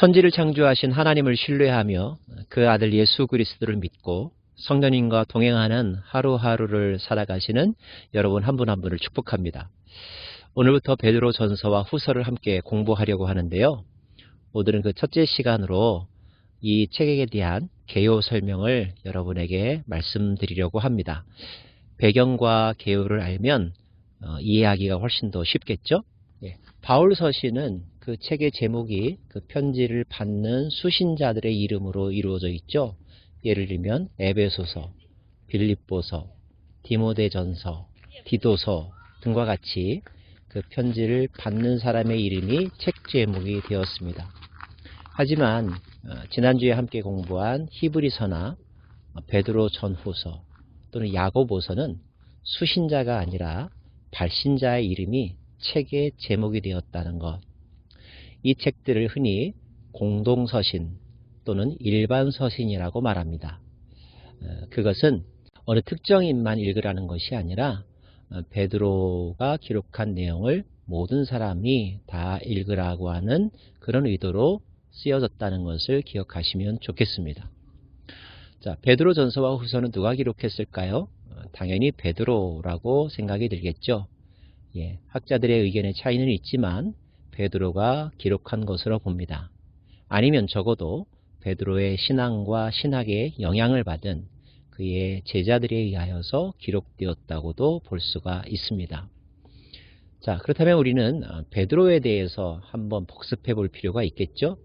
천지를 창조하신 하나님을 신뢰하며 그 아들 예수 그리스도를 믿고 성령님과 동행하는 하루하루를 살아가시는 여러분 한 분 한 분을 축복합니다. 오늘부터 베드로 전서와 후서를 함께 공부하려고 하는데요. 오늘은 그 첫째 시간으로 이 책에 대한 개요 설명을 여러분에게 말씀드리려고 합니다. 배경과 개요를 알면 이해하기가 훨씬 더 쉽겠죠? 바울 서신은 그 책의 제목이 그 편지를 받는 수신자들의 이름으로 이루어져 있죠. 예를 들면 에베소서, 빌립보서, 디모데전서, 디도서 등과 같이 그 편지를 받는 사람의 이름이 책 제목이 되었습니다. 하지만 지난주에 함께 공부한 히브리서나 베드로 전후서 또는 야고보서는 수신자가 아니라 발신자의 이름이 책의 제목이 되었다는 것. 이 책들을 흔히 공동서신 또는 일반서신이라고 말합니다. 그것은 어느 특정인만 읽으라는 것이 아니라 베드로가 기록한 내용을 모든 사람이 다 읽으라고 하는 그런 의도로 쓰여졌다는 것을 기억하시면 좋겠습니다. 자, 베드로 전서와 후서는 누가 기록했을까요? 당연히 베드로라고 생각이 들겠죠. 학자들의 의견의 차이는 있지만 베드로가 기록한 것으로 봅니다. 아니면 적어도 베드로의 신앙과 신학에 영향을 받은 그의 제자들에 의하여서 기록되었다고도 볼 수가 있습니다. 자, 그렇다면 우리는 베드로에 대해서 한번 복습해 볼 필요가 있겠죠?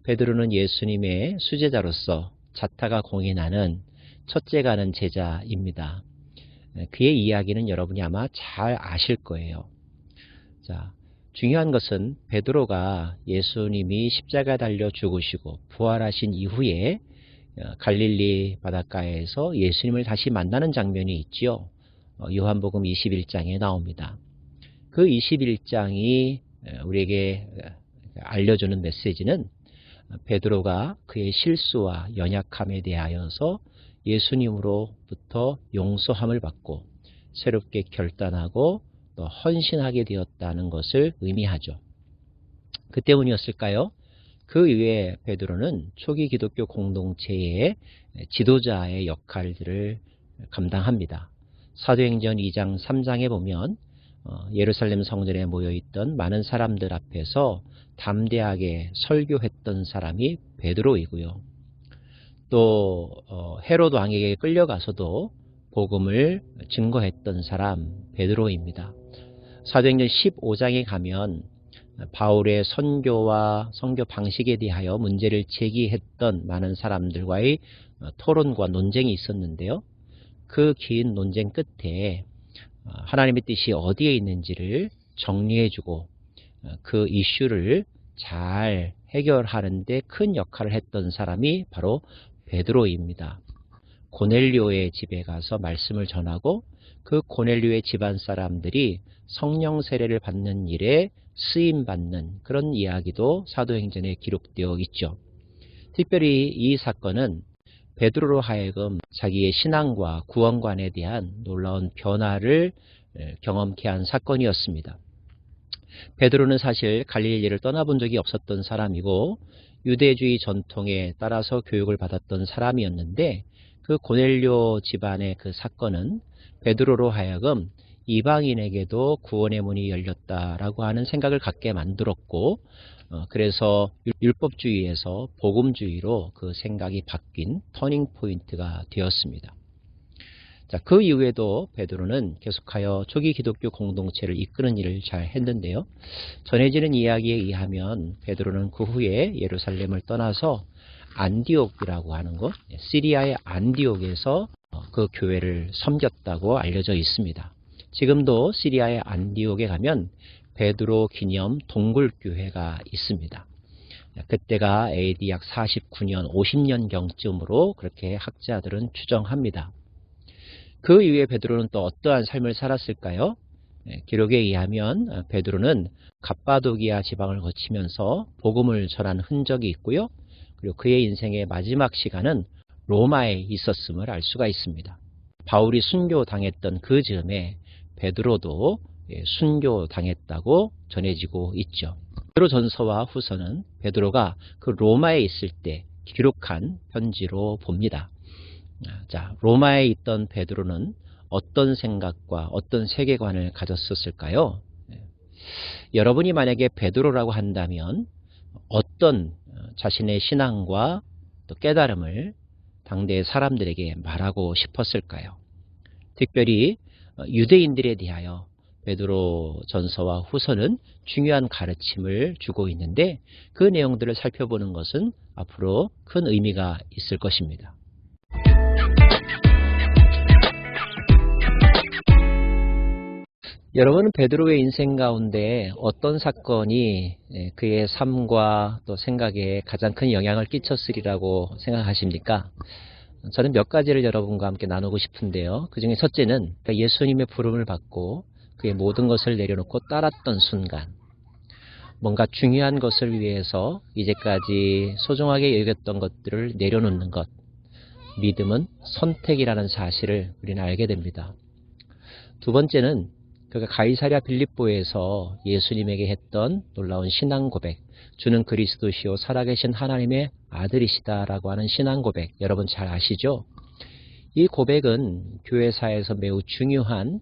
베드로는 예수님의 수제자로서 자타가 공인하는 첫째 가는 제자입니다. 그의 이야기는 여러분이 아마 잘 아실 거예요. 자, 중요한 것은 베드로가 예수님이 십자가에 달려 죽으시고 부활하신 이후에 갈릴리 바닷가에서 예수님을 다시 만나는 장면이 있지요. 요한복음 21장에 나옵니다. 그 21장이 우리에게 알려주는 메시지는 베드로가 그의 실수와 연약함에 대하여서 예수님으로부터 용서함을 받고 새롭게 결단하고 또 헌신하게 되었다는 것을 의미하죠. 그 때문이었을까요? 그 이후에 베드로는 초기 기독교 공동체의 지도자의 역할들을 감당합니다. 사도행전 2장 3장에 보면 예루살렘 성전에 모여있던 많은 사람들 앞에서 담대하게 설교했던 사람이 베드로이고요. 또 헤롯 왕에게 끌려가서도 복음을 증거했던 사람 베드로입니다. 사도행전 15장에 가면 바울의 선교와 선교 방식에 대하여 문제를 제기했던 많은 사람들과의 토론과 논쟁이 있었는데요. 그 긴 논쟁 끝에 하나님의 뜻이 어디에 있는지를 정리해주고 그 이슈를 잘 해결하는 데 큰 역할을 했던 사람이 바로 베드로입니다. 고넬료의 집에 가서 말씀을 전하고 그 고넬료의 집안 사람들이 성령 세례를 받는 일에 쓰임받는 그런 이야기도 사도행전에 기록되어 있죠. 특별히 이 사건은 베드로로 하여금 자기의 신앙과 구원관에 대한 놀라운 변화를 경험케 한 사건이었습니다. 베드로는 사실 갈릴리를 떠나본 적이 없었던 사람이고 유대주의 전통에 따라서 교육을 받았던 사람이었는데 그 고넬료 집안의 그 사건은 베드로로 하여금 이방인에게도 구원의 문이 열렸다라고 하는 생각을 갖게 만들었고 그래서 율법주의에서 복음주의로 그 생각이 바뀐 터닝 포인트가 되었습니다. 자, 그 이후에도 베드로는 계속하여 초기 기독교 공동체를 이끄는 일을 잘 했는데요. 전해지는 이야기에 의하면 베드로는 그 후에 예루살렘을 떠나서 안디옥이라고 하는 곳, 시리아의 안디옥에서 그 교회를 섬겼다고 알려져 있습니다. 지금도 시리아의 안디옥에 가면 베드로 기념 동굴교회가 있습니다. 그때가 AD 약 49년, 50년경쯤으로 그렇게 학자들은 추정합니다. 그 이후에 베드로는 또 어떠한 삶을 살았을까요? 기록에 의하면 베드로는 갑바도기아 지방을 거치면서 복음을 전한 흔적이 있고요. 그리고 그의 인생의 마지막 시간은 로마에 있었음을 알 수가 있습니다. 바울이 순교당했던 그 즈음에 베드로도 순교당했다고 전해지고 있죠. 베드로전서와 후서는 베드로가 그 로마에 있을 때 기록한 편지로 봅니다. 자, 로마에 있던 베드로는 어떤 생각과 어떤 세계관을 가졌었을까요? 여러분이 만약에 베드로라고 한다면 어떤 자신의 신앙과 또 깨달음을 당대의 사람들에게 말하고 싶었을까요? 특별히 유대인들에 대하여 베드로 전서와 후서는 중요한 가르침을 주고 있는데 그 내용들을 살펴보는 것은 앞으로 큰 의미가 있을 것입니다. 여러분은 베드로의 인생 가운데 어떤 사건이 그의 삶과 또 생각에 가장 큰 영향을 끼쳤으리라고 생각하십니까? 저는 몇 가지를 여러분과 함께 나누고 싶은데요. 그 중에 첫째는 예수님의 부름을 받고 그의 모든 것을 내려놓고 따랐던 순간, 뭔가 중요한 것을 위해서 이제까지 소중하게 여겼던 것들을 내려놓는 것, 믿음은 선택이라는 사실을 우리는 알게 됩니다. 두 번째는 그가 가이사랴 빌립보에서 예수님에게 했던 놀라운 신앙 고백, 주는 그리스도시요 살아계신 하나님의 아들이시다라고 하는 신앙 고백, 여러분 잘 아시죠? 이 고백은 교회사에서 매우 중요한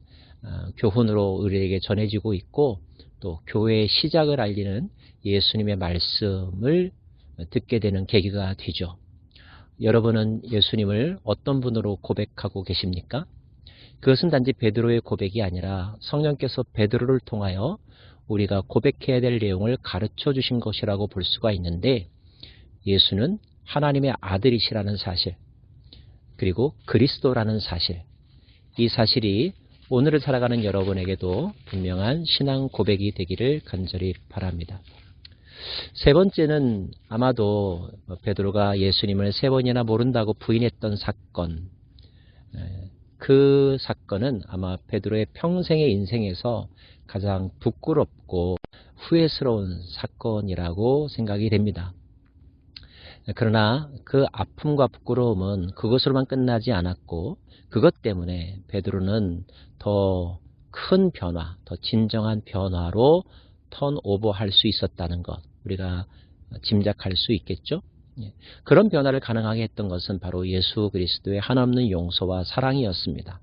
교훈으로 우리에게 전해지고 있고 또 교회의 시작을 알리는 예수님의 말씀을 듣게 되는 계기가 되죠. 여러분은 예수님을 어떤 분으로 고백하고 계십니까? 그것은 단지 베드로의 고백이 아니라 성령께서 베드로를 통하여 우리가 고백해야 될 내용을 가르쳐 주신 것이라고 볼 수가 있는데, 예수는 하나님의 아들이시라는 사실, 그리고 그리스도라는 사실, 이 사실이 오늘을 살아가는 여러분에게도 분명한 신앙 고백이 되기를 간절히 바랍니다. 세 번째는 아마도 베드로가 예수님을 3번이나 모른다고 부인했던 사건, 그 사건은 아마 베드로의 평생의 인생에서 가장 부끄럽고 후회스러운 사건이라고 생각이 됩니다. 그러나 그 아픔과 부끄러움은 그것으로만 끝나지 않았고, 그것 때문에 베드로는 더 큰 변화, 더 진정한 변화로 턴오버할 수 있었다는 것, 우리가 짐작할 수 있겠죠. 그런 변화를 가능하게 했던 것은 바로 예수 그리스도의 한없는 용서와 사랑이었습니다.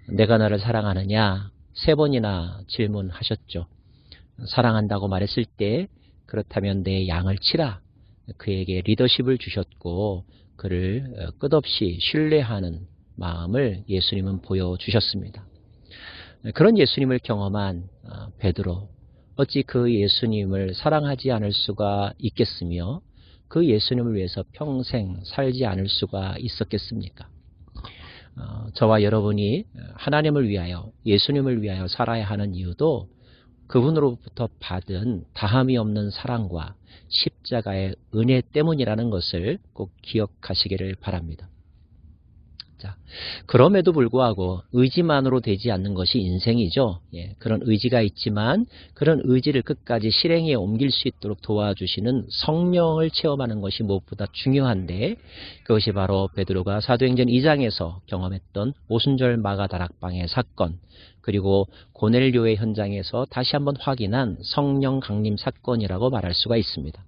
내가 나를 사랑하느냐 3번이나 질문하셨죠. 사랑한다고 말했을 때 그렇다면 내 양을 치라. 그에게 리더십을 주셨고 그를 끝없이 신뢰하는 마음을 예수님은 보여주셨습니다. 그런 예수님을 경험한 베드로, 어찌 그 예수님을 사랑하지 않을 수가 있겠으며 그 예수님을 위해서 평생 살지 않을 수가 있었겠습니까? 저와 여러분이 하나님을 위하여, 예수님을 위하여 살아야 하는 이유도 그분으로부터 받은 다함이 없는 사랑과 십자가의 은혜 때문이라는 것을 꼭 기억하시기를 바랍니다. 자, 그럼에도 불구하고 의지만으로 되지 않는 것이 인생이죠. 그런 의지가 있지만 그런 의지를 끝까지 실행에 옮길 수 있도록 도와주시는 성령을 체험하는 것이 무엇보다 중요한데, 그것이 바로 베드로가 사도행전 2장에서 경험했던 오순절 마가 다락방의 사건, 그리고 고넬료의 현장에서 다시 한번 확인한 성령 강림 사건이라고 말할 수가 있습니다.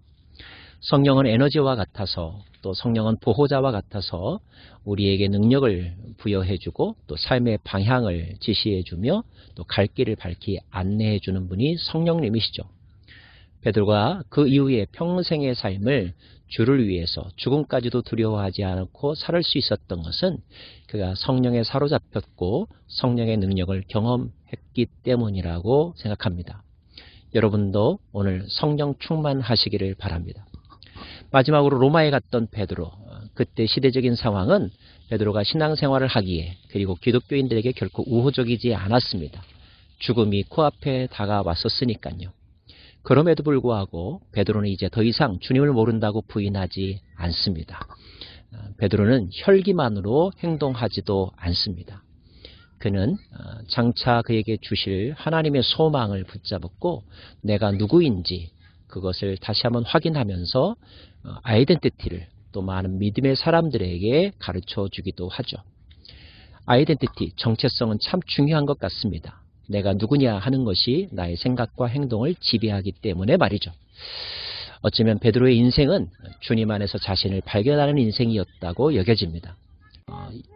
성령은 에너지와 같아서, 또 성령은 보호자와 같아서 우리에게 능력을 부여해주고 또 삶의 방향을 지시해주며 또 갈 길을 밝히 안내해주는 분이 성령님이시죠. 베드로가 그 이후에 평생의 삶을 주를 위해서 죽음까지도 두려워하지 않고 살 수 있었던 것은 그가 성령에 사로잡혔고 성령의 능력을 경험했기 때문이라고 생각합니다. 여러분도 오늘 성령 충만하시기를 바랍니다. 마지막으로 로마에 갔던 베드로, 그때 시대적인 상황은 베드로가 신앙생활을 하기에, 그리고 기독교인들에게 결코 우호적이지 않았습니다. 죽음이 코앞에 다가왔었으니까요. 그럼에도 불구하고 베드로는 이제 더 이상 주님을 모른다고 부인하지 않습니다. 베드로는 혈기만으로 행동하지도 않습니다. 그는 장차 그에게 주실 하나님의 소망을 붙잡았고 내가 누구인지 그것을 다시 한번 확인하면서 아이덴티티를 또 많은 믿음의 사람들에게 가르쳐 주기도 하죠. 아이덴티티, 정체성은 참 중요한 것 같습니다. 내가 누구냐 하는 것이 나의 생각과 행동을 지배하기 때문에 말이죠. 어쩌면 베드로의 인생은 주님 안에서 자신을 발견하는 인생이었다고 여겨집니다.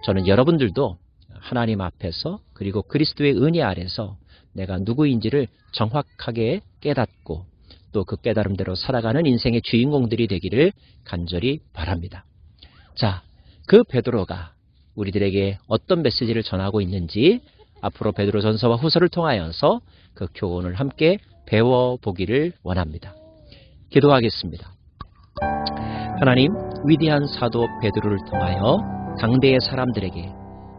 저는 여러분들도 하나님 앞에서 그리고 그리스도의 은혜 아래서 내가 누구인지를 정확하게 깨닫고 또 그 깨달음대로 살아가는 인생의 주인공들이 되기를 간절히 바랍니다. 자, 그 베드로가 우리들에게 어떤 메시지를 전하고 있는지 앞으로 베드로전서와 후서를 통하여서 그 교훈을 함께 배워보기를 원합니다. 기도하겠습니다. 하나님, 위대한 사도 베드로를 통하여 당대의 사람들에게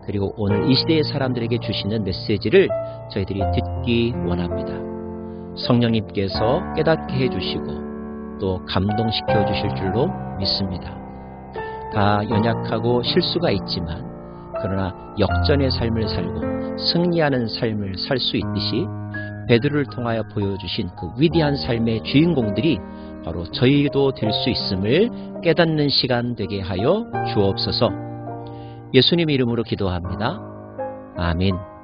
그리고 오늘 이 시대의 사람들에게 주시는 메시지를 저희들이 듣기 원합니다. 성령님께서 깨닫게 해주시고 또 감동시켜 주실 줄로 믿습니다. 다 연약하고 실수가 있지만 그러나 역전의 삶을 살고 승리하는 삶을 살 수 있듯이 베드로를 통하여 보여주신 그 위대한 삶의 주인공들이 바로 저희도 될 수 있음을 깨닫는 시간 되게 하여 주옵소서. 예수님 이름으로 기도합니다. 아멘.